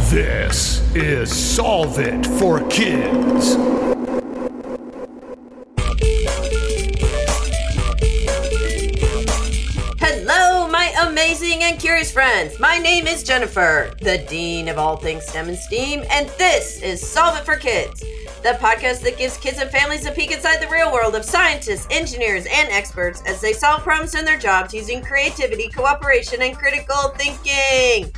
This is Solve It for Kids. Hello, my amazing and curious friends. My name is Jennifer, the Dean of all things STEM and STEAM, and this is Solve It for Kids, the podcast that gives kids and families a peek inside the real world of scientists, engineers, and experts as they solve problems in their jobs using creativity, cooperation, and critical thinking.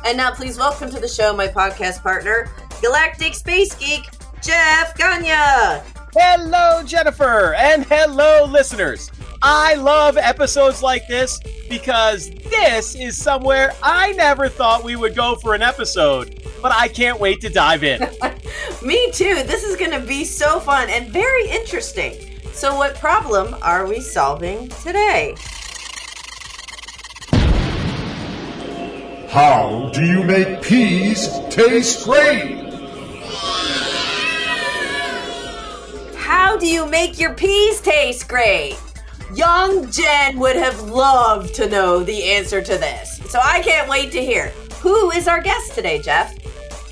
And now please welcome to the show my podcast partner, Galactic Space Geek, Jeff Gagne. Hello, Jennifer, and hello, listeners. I love episodes like this because this is somewhere I never thought we would go for an episode, but I can't wait to dive in. Me too. This is going to be so fun and very interesting. So what problem are we solving today? How do you make peas taste great? How do you make your peas taste great? Young Jen would have loved to know the answer to this. So I can't wait to hear. Who is our guest today, Jeff?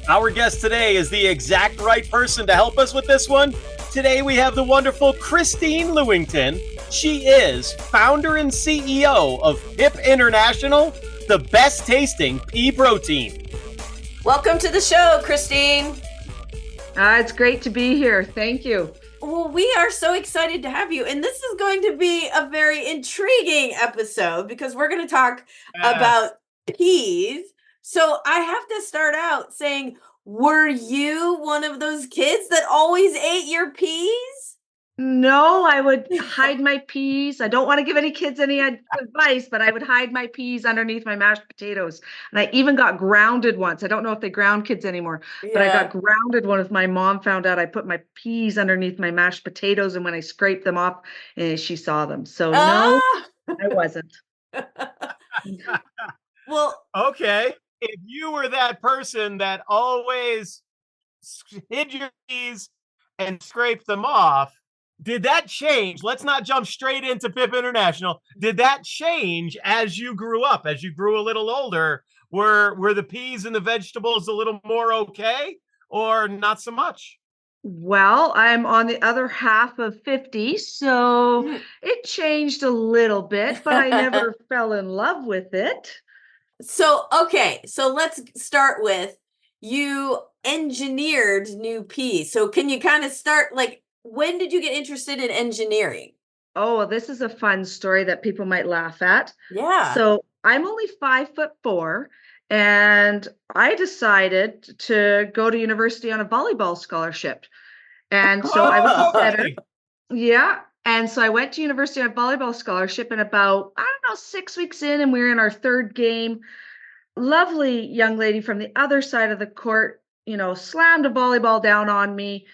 Our guest today is the exact right person to help us with this one. Today we have the wonderful Christine Lewington. She is founder and CEO of PIP International, the best tasting pea protein. Welcome to the show, Christine. It's great to be here. Thank you. Well, we are so excited to have you. And this is going to be a very intriguing episode because we're going to talk about peas. So I have to start out saying, were you one of those kids that always ate your peas? No, I would hide my peas. I don't want to give any kids any advice, but I would hide my peas underneath my mashed potatoes. And I even got grounded once. I don't know if they ground kids anymore, but I got grounded when my mom found out I put my peas underneath my mashed potatoes. And when I scraped them off, she saw them. So no, I wasn't. Well, Okay. If you were that person that always hid your peas and scraped them off, did that change? Let's not jump straight into PIP International. Did that change as you grew up, as you grew a little older? Were the peas and the vegetables a little more okay or not so much? Well, I'm on the other half of 50, so it changed a little bit, but I never fell in love with it. So let's start with you engineered new peas. So can you kind of start, like, when did you get interested in engineering? Oh, this is a fun story that people might laugh at. Yeah. So I'm only 5'4", and I decided to go to university on a volleyball scholarship. And so I was a setter. Yeah. And so I went to university on a volleyball scholarship, and about, 6 weeks in, and we were in our third game. Lovely young lady from the other side of the court, slammed a volleyball down on me.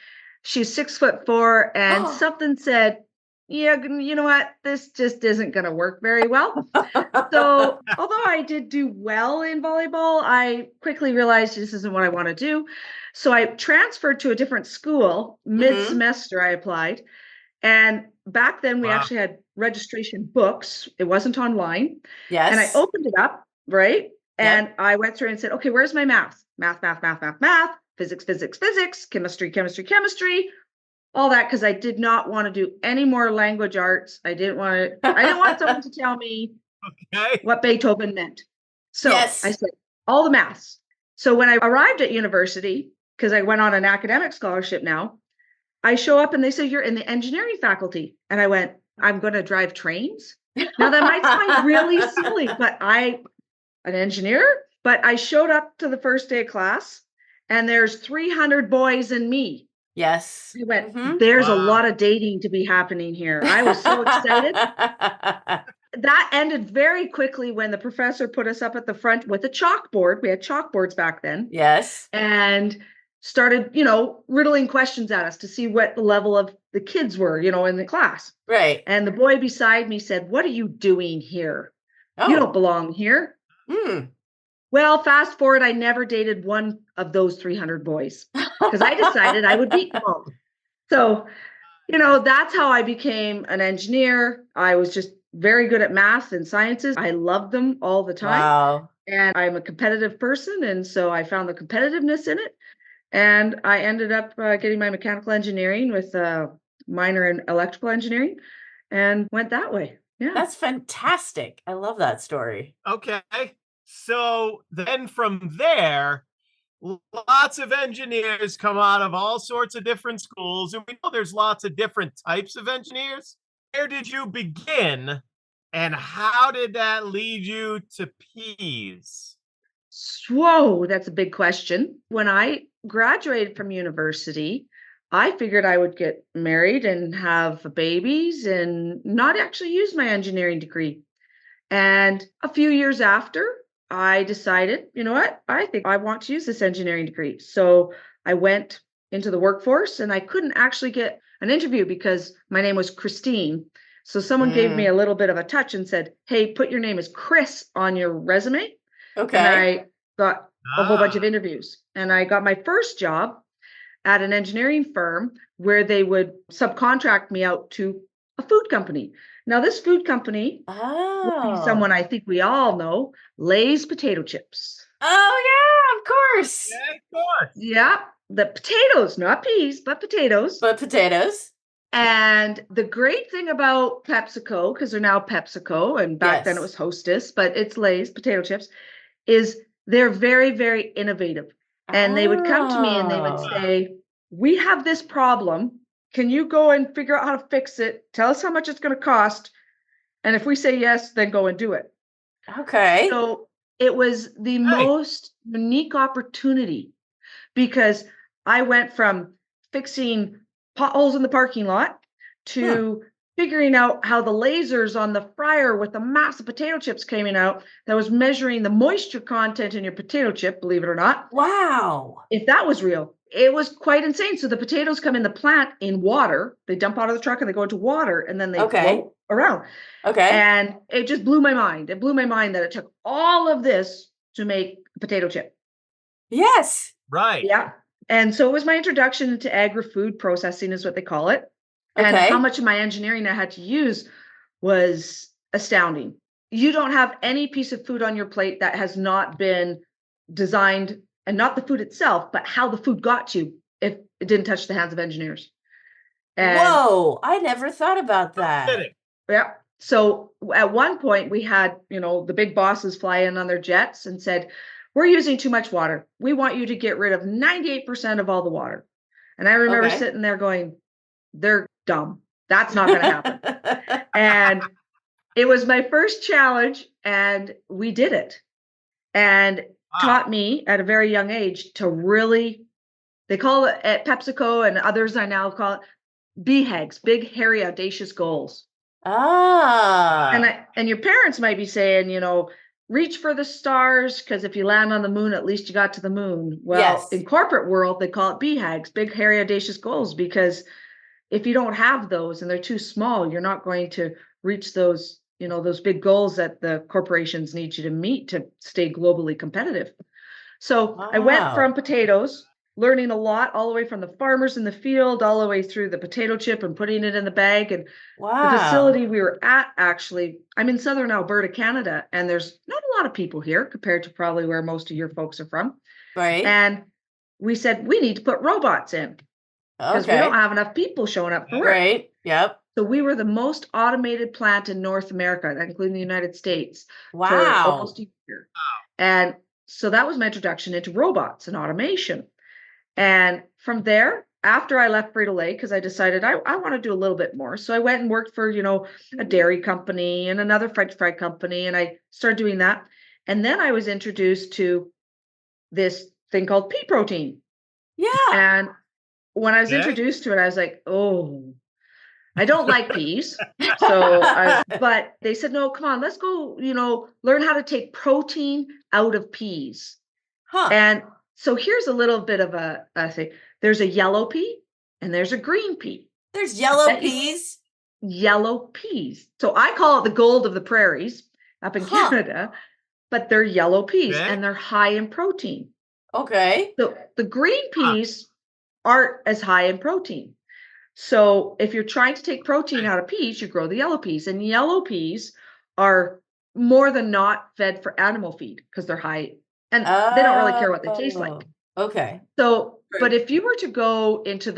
She's 6'4", and something said, yeah, you know what? This just isn't going to work very well. So although I did do well in volleyball, I quickly realized this isn't what I want to do. So I transferred to a different school. Mid-semester, I applied. And back then we actually had registration books. It wasn't online. Yes. And I opened it up, right? And I went through and said, okay, where's my math? Math, physics, chemistry, all that, because I did not want to do any more language arts. I didn't want someone to tell me what Beethoven meant. So I said, all the maths. So when I arrived at university, because I went on an academic scholarship now, I show up and they say, you're in the engineering faculty. And I went, I'm going to drive trains. Now that might sound really silly, but an engineer, but I showed up to the first day of class and there's 300 boys and me. Yes. I went, there's a lot of dating to be happening here. I was so excited. That ended very quickly when the professor put us up at the front with a chalkboard. We had chalkboards back then. Yes. And started, riddling questions at us to see what the level of the kids were, in the class. Right. And the boy beside me said, what are you doing here? Oh. You don't belong here. Well, fast forward, I never dated one of those 300 boys because I decided I would beat them all. So, that's how I became an engineer. I was just very good at math and sciences. I loved them all the time. Wow. And I'm a competitive person. And so I found the competitiveness in it. And I ended up getting my mechanical engineering with a minor in electrical engineering and went that way. Yeah. That's fantastic. I love that story. Okay. So then from there, lots of engineers come out of all sorts of different schools. And we know there's lots of different types of engineers. Where did you begin? And how did that lead you to peas? Whoa, that's a big question. When I graduated from university, I figured I would get married and have babies and not actually use my engineering degree. And a few years after, I decided, you know what? I think I want to use this engineering degree. So I went into the workforce and I couldn't actually get an interview because my name was Christine. So someone gave me a little bit of a touch and said, hey, put your name as Chris on your resume. Okay. And I got a whole bunch of interviews. And I got my first job at an engineering firm where they would subcontract me out to a food company. Now, this food company would be someone I think we all know, Lay's potato chips. Oh, yeah, of course. Yeah, of course. Yeah, the potatoes, not peas, but potatoes. But potatoes. And the great thing about PepsiCo, because they're now PepsiCo, and back then it was Hostess, but it's Lay's potato chips, is they're very, very innovative. And they would come to me and they would say, we have this problem. Can you go and figure out how to fix it? Tell us how much it's going to cost. And if we say yes, then go and do it. Okay. So it was the most unique opportunity because I went from fixing potholes in the parking lot to figuring out how the lasers on the fryer with the massive potato chips coming out that was measuring the moisture content in your potato chip, believe it or not. Wow. If that was real, it was quite insane. So the potatoes come in the plant in water. They dump out of the truck and they go into water and then they float around. Okay. And it just blew my mind. It blew my mind that it took all of this to make a potato chip. Yes. Right. Yeah. And so it was my introduction to agri-food processing is what they call it. And Okay. how much of my engineering I had to use was astounding. You don't have any piece of food on your plate that has not been designed, and not the food itself, but how the food got to you if it didn't touch the hands of engineers. And whoa, I never thought about that. yeah. So at one point we had, the big bosses fly in on their jets and said, we're using too much water. We want you to get rid of 98% of all the water. And I remember sitting there going, they're dumb. That's not going to happen. And it was my first challenge and we did it. And taught me at a very young age to really, they call it at PepsiCo and others I now call it BHAGs, big, hairy, audacious goals. And your parents might be saying, reach for the stars, because if you land on the moon, at least you got to the moon. Well, in corporate world, they call it BHAGs, big, hairy, audacious goals, because if you don't have those and they're too small, you're not going to reach those, those big goals that the corporations need you to meet to stay globally competitive. So I went from potatoes, learning a lot, all the way from the farmers in the field, all the way through the potato chip and putting it in the bag. And the facility we were at, actually, I'm in southern Alberta, Canada, and there's not a lot of people here compared to probably where most of your folks are from. Right. And we said, we need to put robots in because we don't have enough people showing up for work. Right. Yep. So we were the most automated plant in North America, including the United States, for almost a year. And so that was my introduction into robots and automation. And from there, after I left Frito-Lay, because I decided I want to do a little bit more. So I went and worked for, a dairy company and another French fry company. And I started doing that. And then I was introduced to this thing called pea protein. Yeah. And when I was introduced to it, I was like, oh, I don't like peas. But they said, no, come on, let's go, learn how to take protein out of peas. And so here's a little bit of a thing. There's a yellow pea and there's a green pea. There's yellow peas? Yellow peas. So I call it the gold of the prairies up in Canada, but they're yellow peas and they're high in protein. Okay. So the green peas aren't as high in protein. So if you're trying to take protein out of peas, you grow the yellow peas. And yellow peas are more than not fed for animal feed because they're high and they don't really care what they taste like. Okay. So, but if you were to go into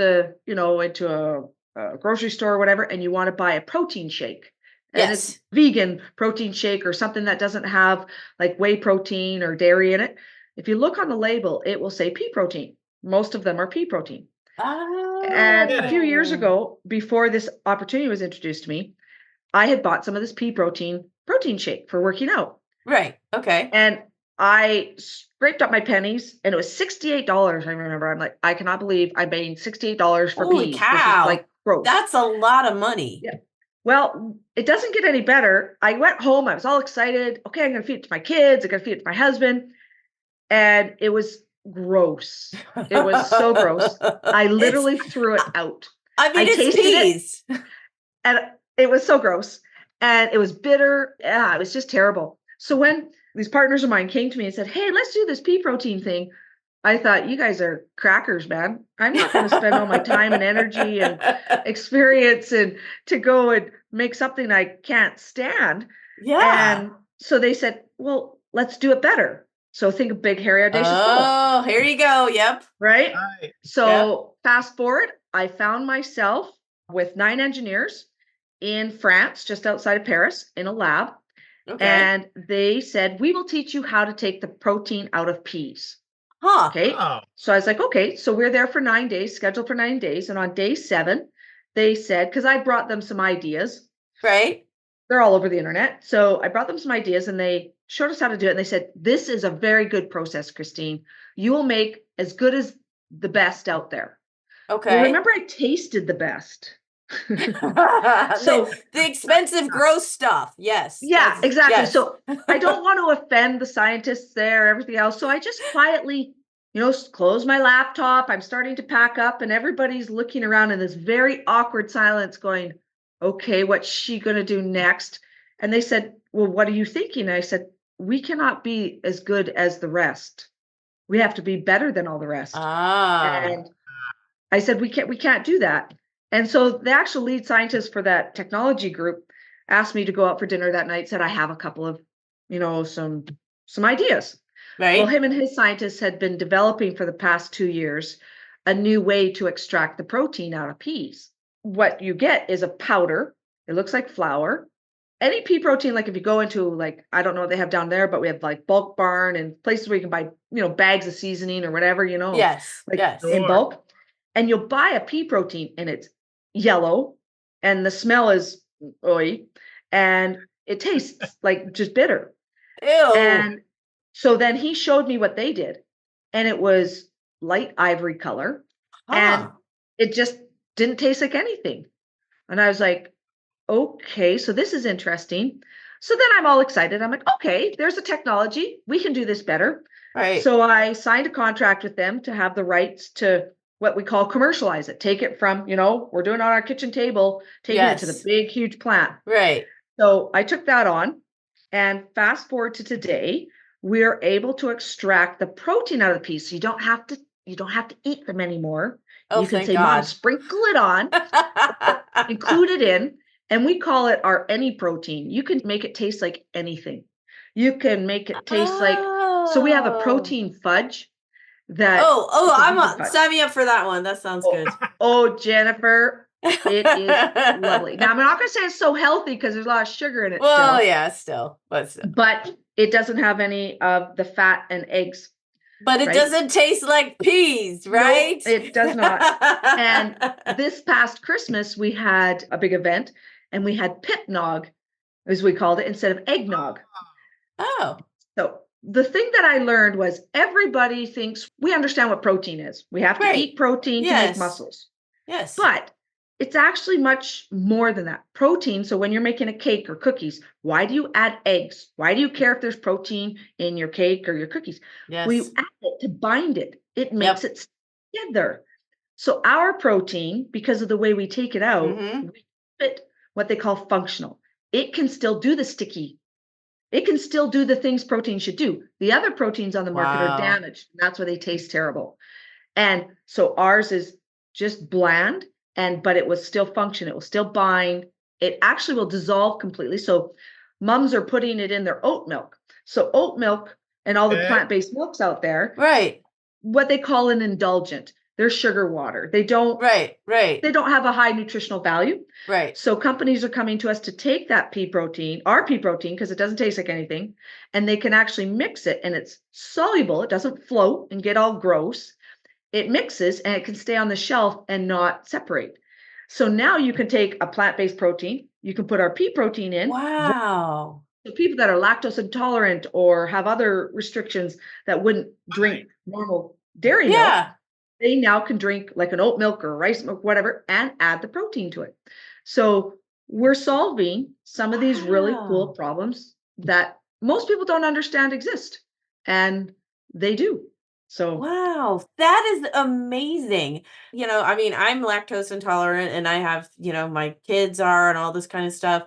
into a grocery store or whatever, and you want to buy a protein shake, and it's vegan protein shake or something that doesn't have like whey protein or dairy in it, if you look on the label, it will say pea protein. Most of them are pea protein. And a few years ago, before this opportunity was introduced to me, I had bought some of this pea protein shake for working out. Right. Okay. And I scraped up my pennies, and it was $68. I remember. I'm like, I cannot believe I'm paying $68 for Holy peas. cow. This is like gross. That's a lot of money. Yeah. Well, it doesn't get any better. I went home. I was all excited. Okay, I'm going to feed it to my kids. I'm going to feed it to my husband. And it was gross. It was so gross. I literally threw it out. I mean, it's peas. And it was so gross. And it was bitter. Yeah, it was just terrible. So when these partners of mine came to me and said, hey, let's do this pea protein thing, I thought, you guys are crackers, man. I'm not going to spend all my time and energy and experience and to go and make something I can't stand. Yeah. And so they said, well, let's do it better. So think of big, hairy, audacious goal. Oh, here you go. Yep. Right? So fast forward, I found myself with 9 engineers in France, just outside of Paris, in a lab. Okay. And they said, we will teach you how to take the protein out of peas. Huh. Okay. Oh. So I was like, okay. So we're there for 9 days, scheduled for 9 days. And on day 7, they said, because I brought them some ideas. Right. They're all over the internet. So I brought them some ideas and they showed us how to do it. And they said, this is a very good process, Christine. You will make as good as the best out there. Okay. Well, remember, I tasted the best. So the expensive, gross stuff. Yes. Yeah, exactly. Yes. So I don't want to offend the scientists there, everything else. So I just quietly, close my laptop. I'm starting to pack up and everybody's looking around in this very awkward silence going, okay, what's she going to do next? And they said, well, what are you thinking? And I said, we cannot be as good as the rest. We have to be better than all the rest. And I said, we can't do that. And so the actual lead scientist for that technology group asked me to go out for dinner that night, said, I have a couple of, some ideas. Right. Well, him and his scientists had been developing for the past 2 years a new way to extract the protein out of peas. What you get is a powder. It looks like flour. Any pea protein, like if you go into I don't know what they have down there, but we have like Bulk Barn and places where you can buy, bags of seasoning or whatever, Yes. Yes. In bulk. And you'll buy a pea protein and it's yellow and the smell is oily and it tastes like just bitter. Ew. And so then he showed me what they did and it was light ivory color and it just didn't taste like anything. And I was like, okay, so this is interesting. So then I'm all excited. I'm like, okay, there's a technology. We can do this better. Right. So I signed a contract with them to have the rights to what we call commercialize it. Take it from, we're doing it on our kitchen table, taking it to the big, huge plant. Right. So I took that on and fast forward to today, we're able to extract the protein out of the peas. So you don't have to eat them anymore. Oh, you can thank say, God. Mom, sprinkle it on, include it in, and we call it our any protein. You can make it taste like anything. You can make it taste like, so we have a protein fudge. Sign me up for that one. That sounds good. Oh, Jennifer, it is lovely. Now, I'm not going to say it's so healthy because there's a lot of sugar in it. Well, yeah, still. But it doesn't have any of the fat and eggs. But it doesn't taste like peas, right? Nope, it does not. And this past Christmas, we had a big event and we had pip nog, as we called it, instead of eggnog. Oh. So the thing that I learned was everybody thinks we understand what protein is. We have to eat protein to make muscles. Yes. But it's actually much more than that. Protein, so when you're making a cake or cookies, why do you add eggs? Why do you care if there's protein in your cake or your cookies? Yes. We add it to bind it. It makes it together. So our protein, because of the way we take it out, we keep it what they call functional. It can still do the sticky. It can still do the things protein should do. The other proteins on the market are damaged. And that's why they taste terrible. And so ours is just bland, but it will still function. It will still bind. It actually will dissolve completely. So moms are putting it in their oat milk. So oat milk and all the Okay. plant-based milks out there, Right. what they call an indulgent. They're sugar water. They don't Right. have a high nutritional value. Right. So companies are coming to us to take that pea protein, our pea protein, because it doesn't taste like anything, and they can actually mix it, and it's soluble. It doesn't float and get all gross. It mixes and it can stay on the shelf and not separate. So now you can take a plant-based protein, you can put our pea protein in. Wow. So people that are lactose intolerant or have other restrictions that wouldn't drink normal dairy milk, Yeah. they now can drink like an oat milk or rice milk, whatever, and add the protein to it. So we're solving some of these really cool Wow. problems that most people don't understand exist, and they do. So Wow, that is amazing. I mean, I'm lactose intolerant and I have, my kids are and all this kind of stuff.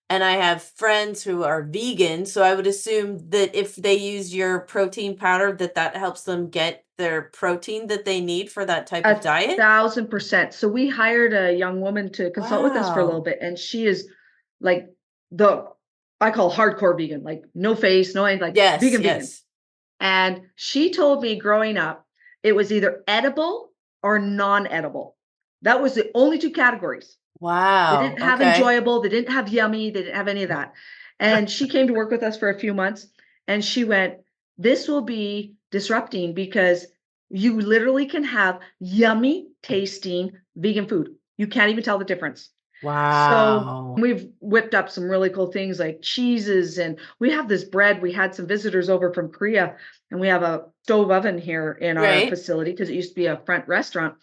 And I have friends who are vegan. So I would assume that if they use your protein powder, that helps them get their protein that they need for that type of diet. 1,000%. So we hired a young woman to consult with us for a little Wow. bit, and she is like I call hardcore vegan, like no face, no anything, like Yes, vegan. yes. And she told me growing up, it was either edible or non-edible. That was the only two categories. They Wow. didn't have Okay. enjoyable, they didn't have yummy, they didn't have any of that. And she came to work with us for a few months, and she went, this will be disrupting because you literally can have yummy tasting vegan food. You can't even tell the difference. So Wow. we've whipped up some really cool things like cheeses, and we have this bread. We had some visitors over from Korea, and we have a stove oven here in our Right. facility because it used to be a front restaurant.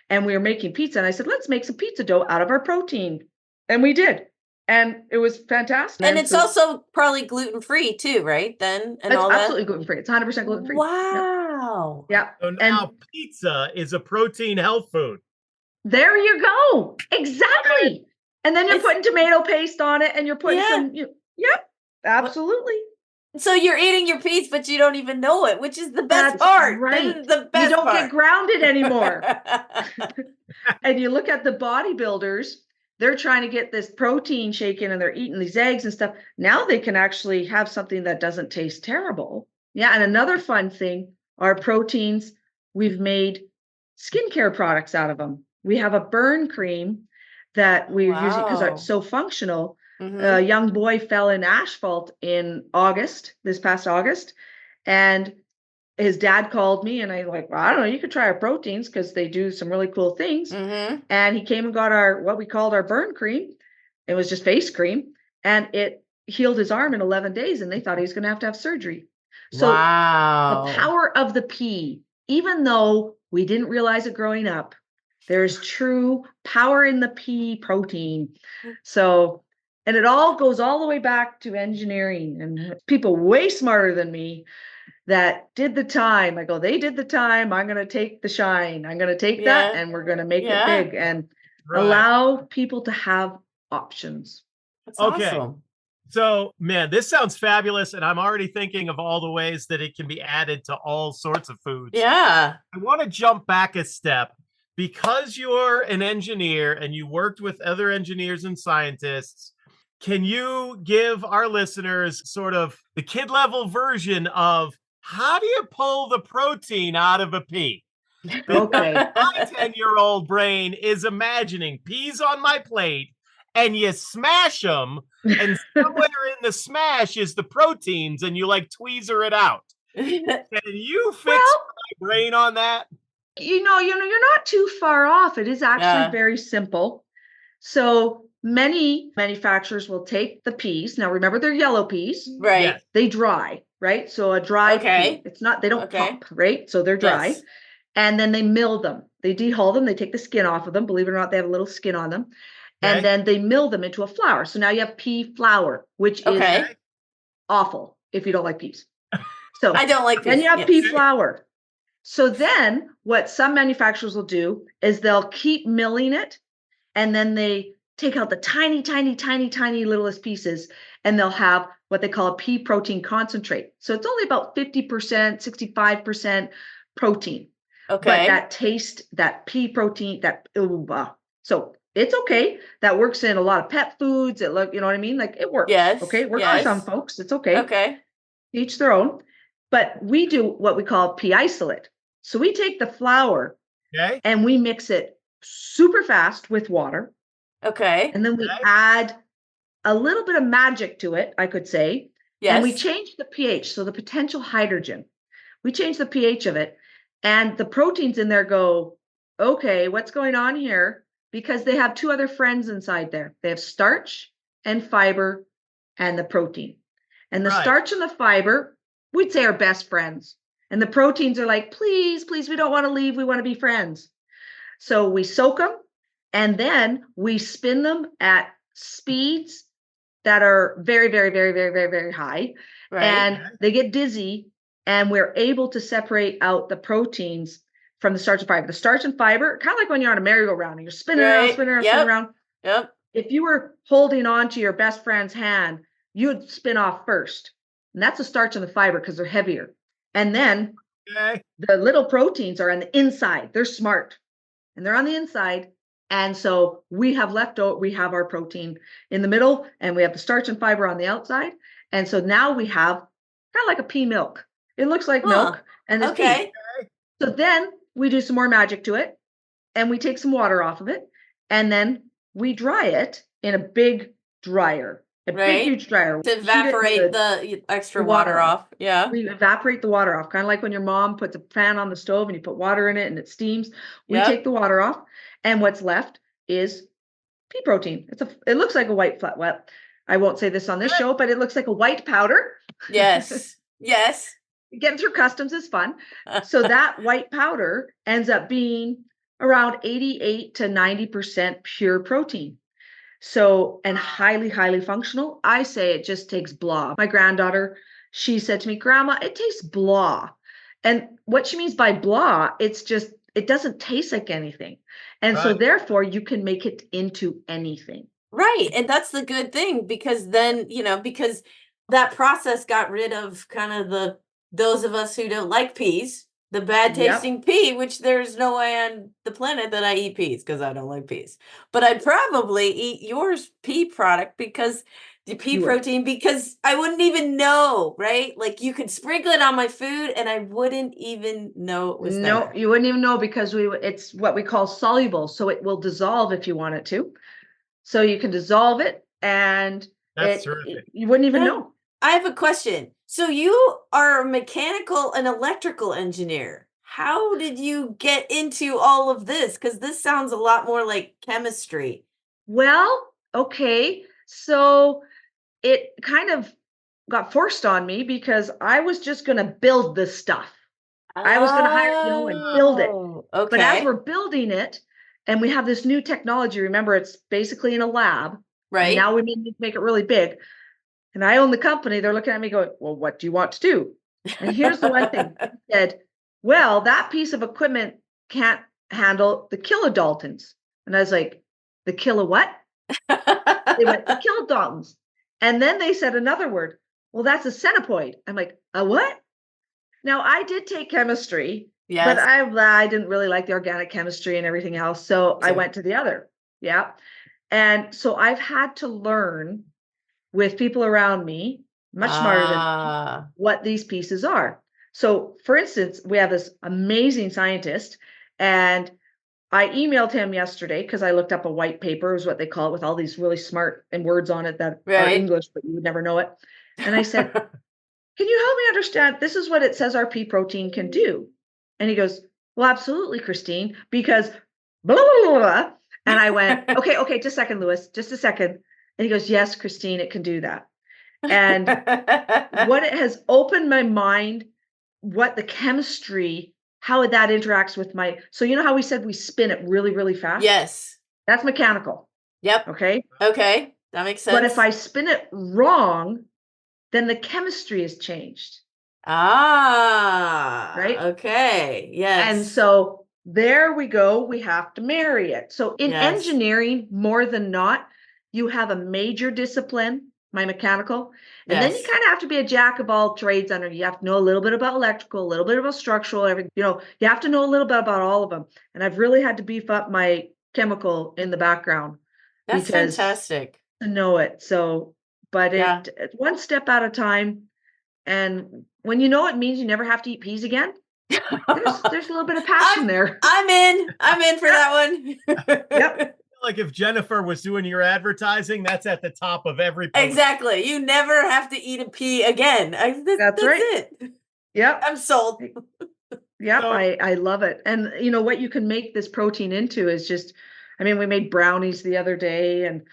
And we were making pizza, and I said, let's make some pizza dough out of our protein. And we did. And it was fantastic. And it's also probably gluten-free too, right? Then and it's all that. absolutely gluten-free. It's 100% gluten-free. Yep. Wow. Yep. So And now pizza is a protein health food. there you go. Exactly. And then you're It's- putting tomato paste on it, and you're putting Yeah. yep, absolutely. So you're eating your peas, but you don't even know it, which is the best That's part. right. This is the best You don't get part. grounded anymore. And you look at the bodybuilders, they're trying to get this protein shaken and they're eating these eggs and stuff. Now they can actually have something that doesn't taste terrible. Yeah. And another fun thing are proteins. We've made skincare products out of them. We have a burn cream that we're using because Wow. it's so functional. Mhm. A young boy fell in asphalt in this past August, and his dad called me, and I like, well, I don't know, you could try our proteins because they do some really cool things. Mhm. And he came and got what we called our burn cream. It was just face cream, and it healed his arm in 11 days, and they thought he was going to have surgery. So the Wow. power of the pea, even though we didn't realize it growing up, there's true power in the pea protein. So, and it all goes all the way back to engineering and people way smarter than me that did the time. I go, they did the time. I'm going to take the shine. I'm going to take that, Yeah. and we're going to make it Yeah. big and Right. allow people to have options. That's Okay. awesome. So, man, this sounds fabulous. And I'm already thinking of all the ways that it can be added to all sorts of foods. Yeah. I want to jump back a step. Because you're an engineer and you worked with other engineers and scientists, can you give our listeners sort of the kid level version of how do you pull the protein out of a pea? Okay. My 10-year-old brain is imagining peas on my plate and you smash them, and somewhere in the smash is the proteins, and you like tweezer it out. Can you fix my brain on that? You're not too far off. It is actually Yeah. very simple. So many manufacturers will take the peas. Now, remember, they're yellow peas. Right. Yes. They dry, right? So a dry Okay. pea, they don't Okay. pop, right? So they're dry. Yes. And then they mill them. They dehull them. They take the skin off of them. Believe it or not, they have a little skin on them. Okay. And then they mill them into a flour. So now you have pea flour, which Okay. is awful if you don't like peas. So I don't like then peas. you have Yes. pea flour. So then what some manufacturers will do is they'll keep milling it, and then they take out the tiny, tiny, tiny, tiny littlest pieces, and they'll have what they call a pea protein concentrate. So it's only about 50%, 65% protein. Okay. But that taste, that pea protein, so it's okay. That works in a lot of pet foods. You know what I mean? Like it works. Yes. Okay. It works for some folks. It's okay. Okay. Each their own. But we do what we call pea isolate. So we take the flour and we mix it super fast with water. Okay. And then we add a little bit of magic to it, I could say. Yes. And we change the pH. So the potential hydrogen, we change the pH of it. And the proteins in there go, okay, what's going on here? Because they have two other friends inside there. They have starch and fiber and the protein. And the starch and the fiber, we'd say, are best friends. And the proteins are like, please, please, we don't want to leave. We want to be friends. So we soak them and then we spin them at speeds that are very, very, very, very, very, very high. Right. And they get dizzy, and we're able to separate out the proteins from the starch and fiber. The starch and fiber, kind of like when you're on a merry-go-round and you're spinning around, spinning around, spinning around. Yep. If you were holding on to your best friend's hand, you would spin off first. And that's the starch and the fiber because they're heavier. And then the little proteins are on the inside. They're smart. And they're on the inside. And so we have we have our protein in the middle, and we have the starch and fiber on the outside. And so now we have kind of like a pea milk. It looks like milk and it's pea. So then we do some more magic to it, and we take some water off of it, and then we dry it in a big dryer, big, huge dryer. To evaporate the extra water off. Yeah. We evaporate the water off, kind of like when your mom puts a pan on the stove and you put water in it and it steams. We take the water off, and what's left is pea protein. It looks like a white flat. Well, I won't say this on this show, but it looks like a white powder. Yes. Yes. Getting through customs is fun. So that white powder ends up being around 88 to 90% pure protein. So, and highly, highly functional. I say it just takes blah. My granddaughter, she said to me, Grandma, it tastes blah. And what she means by blah, it's just, it doesn't taste like anything. And so therefore you can make it into anything. Right. And that's the good thing, because then, because that process got rid of kind of those of us who don't like peas, the bad tasting pea, which there's no way on the planet that I eat peas because I don't like peas. But I'd probably eat yours pea product because the pea protein, because I wouldn't even know, right? Like you could sprinkle it on my food and I wouldn't even know it was there. No, you wouldn't even know because it's what we call soluble. So it will dissolve if you want it to. So you can dissolve it and you wouldn't even know. I have a question. So you are a mechanical and electrical engineer. How did you get into all of this? Because this sounds a lot more like chemistry. Well, okay. So it kind of got forced on me because I was just going to build this stuff. I was going to hire, and build it. Okay. But as we're building it, and we have this new technology, remember, it's basically in a lab. Right. Now we need to make it really big. And I own the company. They're looking at me going, well, what do you want to do? And here's the one thing. I said, well, that piece of equipment can't handle the kilodaltons. And I was like, the kilo what? They went, the kilodaltons. And then they said another word. Well, that's a centipoid. I'm like, a what? Now, I did take chemistry, but I didn't really like the organic chemistry and everything else. So I went to the other. Yeah. And so I've had to learn with people around me, much smarter than me, what these pieces are. So, for instance, we have this amazing scientist, and I emailed him yesterday because I looked up a white paper, is what they call it, with all these really smart and words on it that are English, but you would never know it. And I said, can you help me understand? This is what it says our pea protein can do. And he goes, well, absolutely, Christine, because blah, blah, blah, blah. And I went, okay, just a second, Lewis, just a second. And he goes, yes, Christine, it can do that. And what it has opened my mind, what the chemistry, how that interacts with so you know how we said we spin it really, really fast? Yes. That's mechanical. Yep. Okay. Okay. That makes sense. But if I spin it wrong, then the chemistry has changed. Right. Okay. Yes. And so there we go. We have to marry it. So in engineering, more than not, you have a major discipline, my mechanical, and then you kind of have to be a jack of all trades under. You have to know a little bit about electrical, a little bit about structural, everything. You have to know a little bit about all of them. And I've really had to beef up my chemical in the background That's because fantastic. to know it. So, but Yeah. it one step at a time. And when you know it means you never have to eat peas again, there's a little bit of passion there. I'm in for that one. Yep. Like if Jennifer was doing your advertising, that's at the top of every post. Exactly. You never have to eat a pea again. That's right. it. Yep. I'm sold. Yep. So- I love it. And you know what you can make this protein into is just, I mean, we made brownies the other day and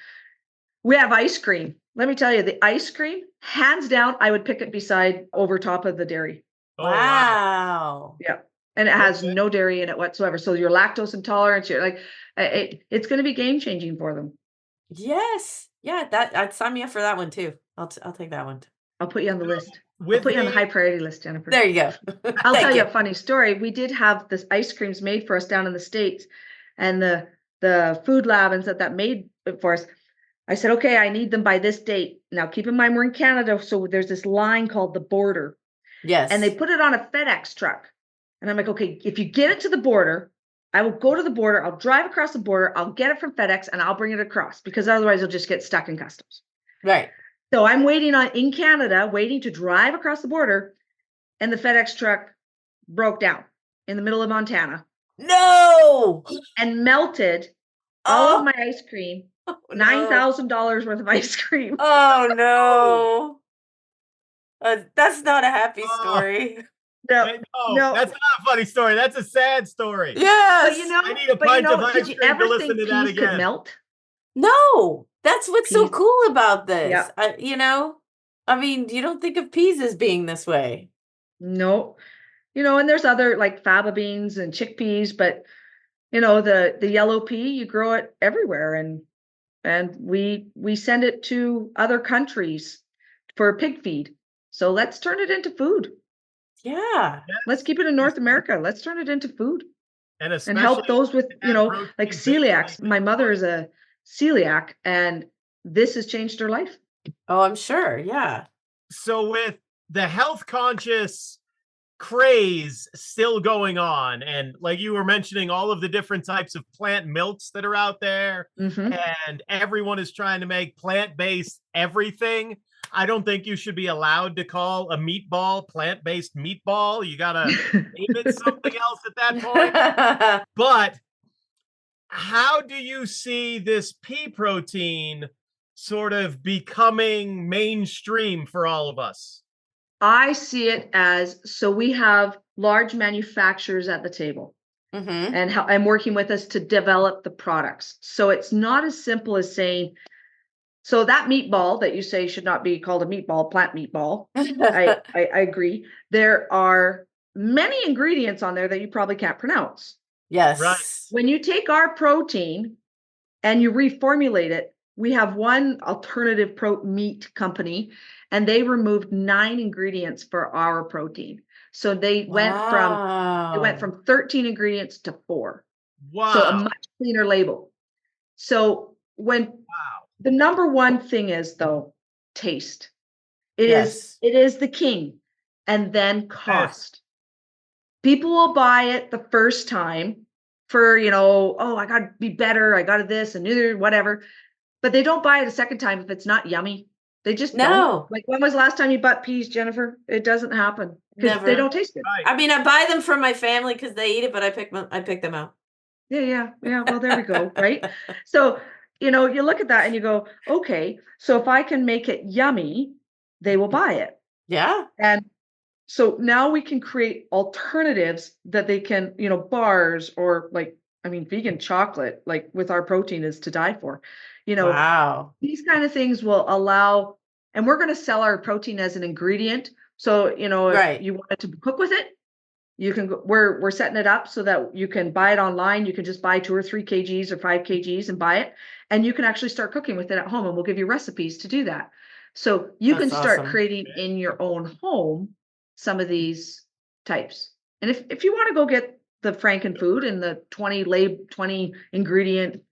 we have ice cream. Let me tell you, the ice cream, hands down, I would pick it beside over top of the dairy. Oh, wow. Wow. Yeah. And it has Okay. no dairy in it whatsoever. So your lactose intolerance, you're like, it's going to be game changing for them. Yes. Yeah, I'd sign me up for that one too. I'll take that one. I'll put you on the list. I'll With put you on the the- high priority list, Jennifer. There you go. I'll Thank tell you a funny story. We did have this ice creams made for us down in the States, and the food lab and that made it for us. I said, okay, I need them by this date. Now keep in mind we're in Canada, so there's this line called the border, Yes. and they put it on a FedEx truck. And I'm like, okay, if you get it to the border, I will go to the border. I'll drive across the border. I'll get it from FedEx and I'll bring it across because otherwise it'll just get stuck in customs. Right. So I'm waiting in Canada, waiting to drive across the border, and the FedEx truck broke down in the middle of Montana No. and melted all Oh, of my ice cream, no. $9,000 worth of ice cream. Oh no. That's not a happy Oh. story. No, No, that's not a funny story. That's a sad story. Yes. but you know, I need a pint of ice did you cream to ever listen think to that peas could again. melt? No, that's what's so Peas. cool about this. Yeah. I mean, you don't think of peas as being this way. No, and there's other like faba beans and chickpeas, but the yellow pea, you grow it everywhere, and we send it to other countries for pig feed. So let's turn it into food. Yeah. Let's keep it in North America. Let's turn it into food And and especially help those with, that protein like base celiacs. like My this mother one. is a celiac, and this has changed her life. Oh, I'm sure. Yeah. So with the health conscious craze still going on, and like you were mentioning, all of the different types of plant milks that are out there, Mhm. and everyone is trying to make plant-based everything. I don't think you should be allowed to call a meatball plant-based meatball. You gotta name it something else at that point. But how do you see this pea protein sort of becoming mainstream for all of us? I see it as, so we have large manufacturers at the table, hmm and I'm working with us to develop the products. So it's not as simple as saying, so that meatball that you say should not be called a meatball, plant meatball. I agree. There are many ingredients on there that you probably can't pronounce. Yes. Right. When you take our protein and you reformulate it, we have one alternative meat company, and they removed 9 ingredients for our protein. So they went from 13 ingredients to 4. Wow. So a much cleaner label. So the number one thing is, though, taste. It is the king, and then cost. People will buy it the first time for, oh, I got to be better. I got to this and whatever. But they don't buy it a second time if it's not yummy. They just don't. Like, when was the last time you bought peas, Jennifer? It doesn't happen because they don't taste good. Right. I mean, I buy them for my family because they eat it, but I pick them out. Yeah. Well, there we go. Right. So, you look at that and you go, okay, so if I can make it yummy, they will buy it. Yeah. And so now we can create alternatives that they can, bars or vegan chocolate, like with our protein, is to die for. Wow. These kind of things will allow, and we're going to sell our protein as an ingredient. So, if you wanted to cook with it, you can go, we're setting it up so that you can buy it online. You can just buy 2 or 3 kgs or 5 kgs and buy it. And you can actually start cooking with it at home, and we'll give you recipes to do that. So you can start creating in your own home some of these types. And if you want to go get the Frankenfood and the 20 ingredient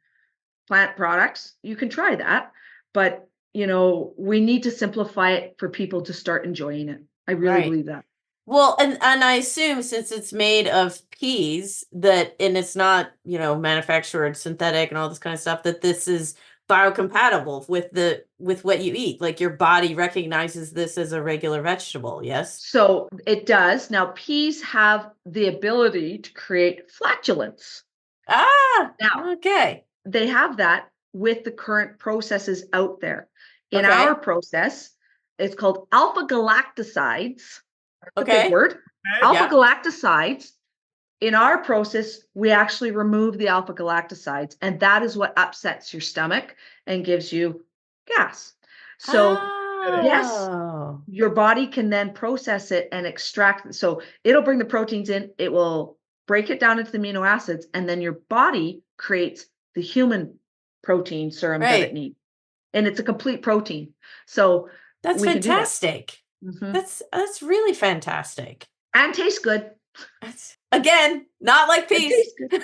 plant products, you can try that. But, we need to simplify it for people to start enjoying it. I really believe that. Well, and I assume since it's made of peas that, and it's not, manufactured synthetic and all this kind of stuff, that this is biocompatible with what you eat. Like your body recognizes this as a regular vegetable. Yes. So it does. Now, peas have the ability to create flatulence. Now, Okay. they have that with the current processes out there. In Okay. our process, it's called alpha galactosides. That's a Okay. big word. Okay. Alpha Yeah. galactosides. In our process, we actually remove the alpha galactosides, and that is what upsets your stomach and gives you gas. So yes, Oh. your body can then process it and extract it. So it'll bring the proteins in, it will break it down into the amino acids, and then your body creates the human protein serum that Right. it needs. And it's a complete protein. So That's we can do that. fantastic. Mhm. That's really fantastic. And tastes good. That's, again, not like It peas. tastes good.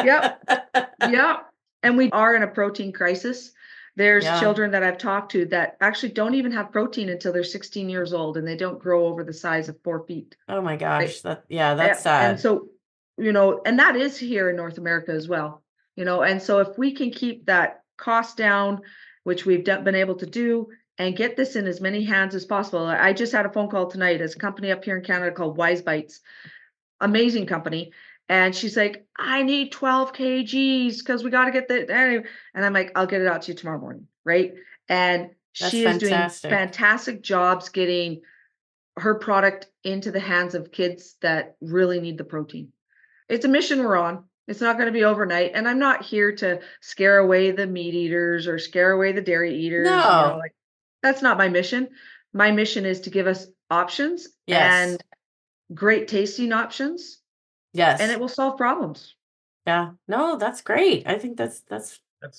Yeah. And we are in a protein crisis. There's Yeah. children that I've talked to that actually don't even have protein until they're 16 years old, and they don't grow over the size of 4 feet. Oh my gosh. Right. That's sad. And so, and that is here in North America as well, and so if we can keep that cost down, which we've been able to do, and get this in as many hands as possible. I just had a phone call tonight as a company up here in Canada called Wise Bites, amazing company. And she's like, I need 12 kgs because we got to get the, and I'm like, I'll get it out to you tomorrow morning. Right. And That's she is doing fantastic. fantastic jobs getting her product into the hands of kids that really need the protein. It's a mission we're on. It's not going to be overnight. And I'm not here to scare away the meat eaters or scare away the dairy eaters. No. That's not my mission. My mission is to give us options Yes. and great tasting options, Yes. and it will solve problems. Yeah. No, that's great. I think that's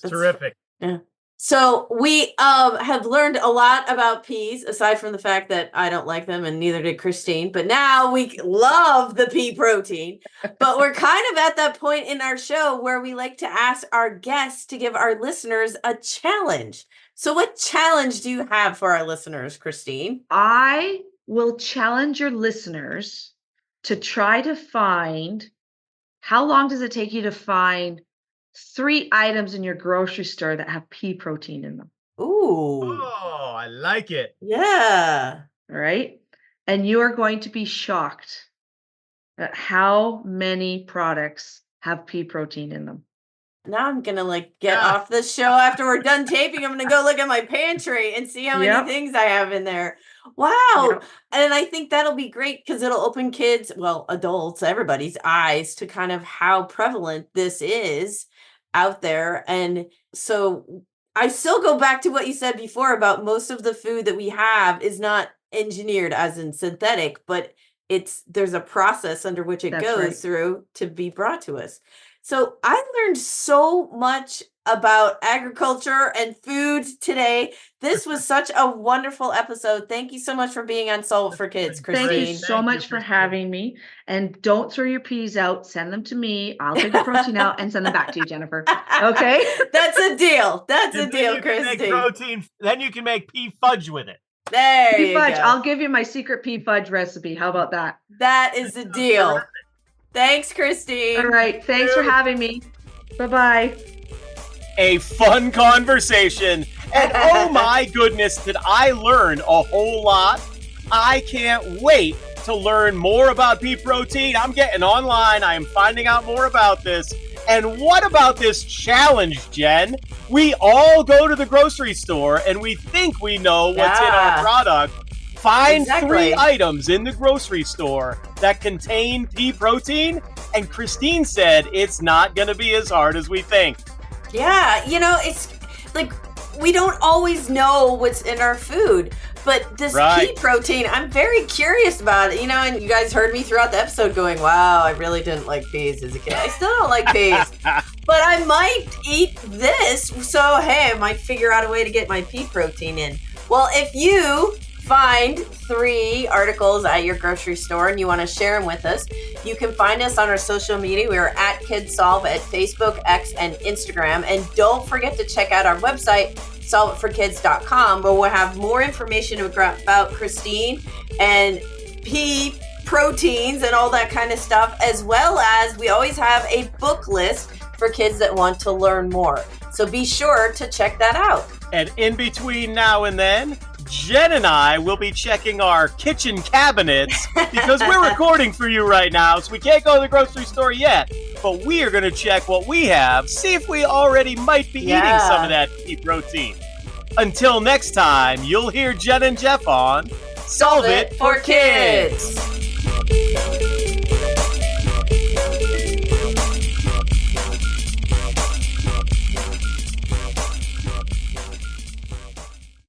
terrific. Yeah. So we have learned a lot about peas, aside from the fact that I don't like them and neither did Christine. But now we love the pea protein. But we're kind of at that point in our show where we like to ask our guests to give our listeners a challenge. So what challenge do you have for our listeners, Christine? I will challenge your listeners to try to find, how long does it take you to find 3 items in your grocery store that have pea protein in them? Ooh. Oh, I like it. All Yeah. right. And you are going to be shocked at how many products have pea protein in them. Now I'm gonna get off this show after we're done taping. I'm gonna go look at my pantry and see how many things I have in there. Wow. Yep. And I think that'll be great because it'll open kids, well, adults, everybody's eyes to kind of how prevalent this is out there. And so I still go back to what you said before about most of the food that we have is not engineered as in synthetic, but there's a process under which it That's goes right. through to be brought to us. So I learned so much about agriculture and food today. This was such a wonderful episode. Thank you so much for being on Solve It for Kids, Christine. Thank you so much for having me. And don't throw your peas out. Send them to me. I'll take the protein out and send them back to you, Jennifer. Okay? That's a deal. That's a And deal, then you can make Christine. protein. Then you can make pea fudge with it. There Pea you fudge. go. I'll give you my secret pea fudge recipe. How about that? That is a deal. Thanks, Christine. All right. Thanks for having me. Bye-bye. A fun conversation. And oh my goodness, did I learn a whole lot. I can't wait to learn more about pea protein. I'm getting online. I am finding out more about this. And what about this challenge, Jen? We all go to the grocery store and we think we know what's in our product. Find 3 items in the grocery store that contain pea protein. And Christine said it's not going to be as hard as we think. Yeah, it's like we don't always know what's in our food, but this pea protein, I'm very curious about it, and you guys heard me throughout the episode going, wow, I really didn't like peas as a kid. I still don't like peas, but I might eat this, so hey, I might figure out a way to get my pea protein in. Well, if you find 3 articles at your grocery store and you want to share them with us, you can find us on our social media. We are at KidsSolve at Facebook, X, and Instagram. And don't forget to check out our website, solveitforkids.com, where we'll have more information about Christine and pea proteins and all that kind of stuff, as well as we always have a book list for kids that want to learn more. So be sure to check that out. And in between now and then, Jen and I will be checking our kitchen cabinets because we're recording for you right now, so we can't go to the grocery store yet. But we are going to check what we have, see if we already might be eating some of that pea protein. Until next time, you'll hear Jen and Jeff on Solve It for Kids.